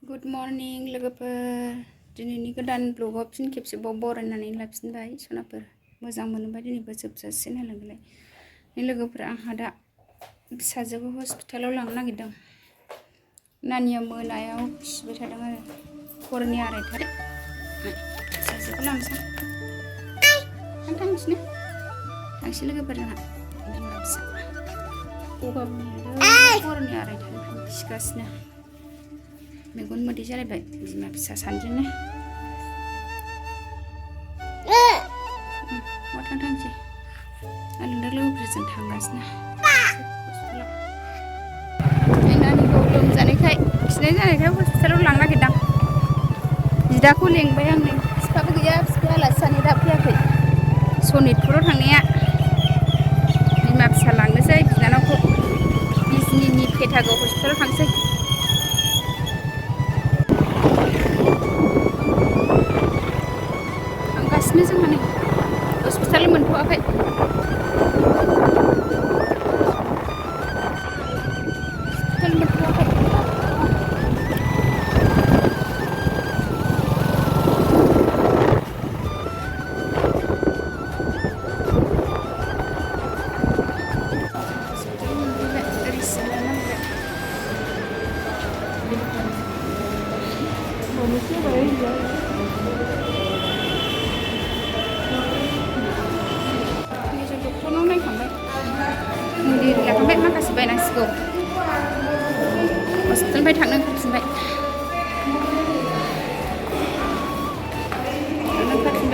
good morning लोगोफोर दिनैनि गोदान ब्लगाव फिन खेबसेबाव बरायनानै लाफिनबाय सनाफोर मोजां मोनोबा दिनैबो जोबजासे नायलांगोनलाय लोगोफोर आंहा दा फिसाजोखौ हस्पिटालाव लांनो नागिरदों नानिया मोनायाव खिबाय थादों आरो हरनि आरायथा फिसाजोखौ लांसै थांसैनो थांसै लोगोफोर जोंहा बिमा फिसा गगा मोनदों हरनि आरायथानिफ्राय खिगासिनो मेगन मोदै जालायबाय बिमा फिसा सानैजोंनो थांसै आलुना लोगोफोरजों थांगासिनो हस्पिटालाव नानिखौ लोमजानायखाय खिनाय जानायखाय हस्पिटालाव लांनो नागिरदां बिदाखौ लेंबाय आं नै बिफाबो गैया बिफाया आलासि जानो दा फैयाखै सनितपुराव थांनाया बिमा फिसा लांनोसै बिनानावखौ बिजनिनि पेटागो हस्पिटालाव थांसै थांगासिनो जोंहा नै हस्पिटाल मोनथ'वाखै हस्पिटाल मोनथ'वाखै डक्टरनाव नायखांबाय मुलि लाखांबाय माखासे बायनांसिगौ हस्पिटालनिफ्राय थांनो ओंखारफिनबाय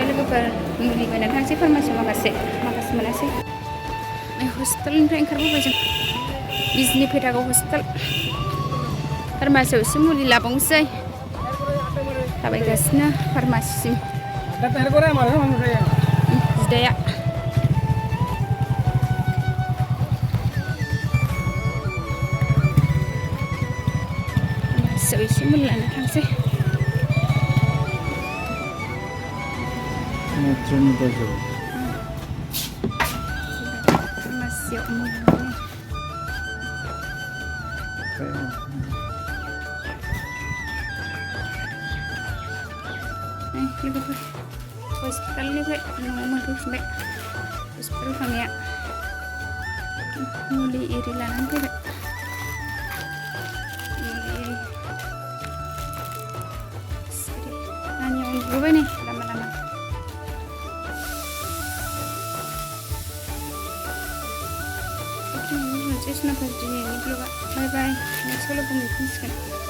लोगोफोर मुलि बायनानै थांसै फार्मासियाव माखासे मोनासै हस्पिटालनिफ्राय ओंखारबोबाय जों बिजनि पेटागो हस्पिटाल फार्मासियाव एसे मुलि लाबावनोसै थाबायगासिनो फार्मासिसिम बिदाया फार्मासियाव एसे मुलि लानो थांसै फार्मासियाव मुलि लोगोफोर हस्पिटालनिफ्राय न'आव मोनफैफिनबाय हस्पिटालाव थांनाया मुलि एरि लानानै फैबाय नानिया उन्दुबाय नै लामा मोनसे सनाफोर दिनैनि ब्लगा बाय बाय नेक्स्ट ब्लगाव मोनफिनसिगोन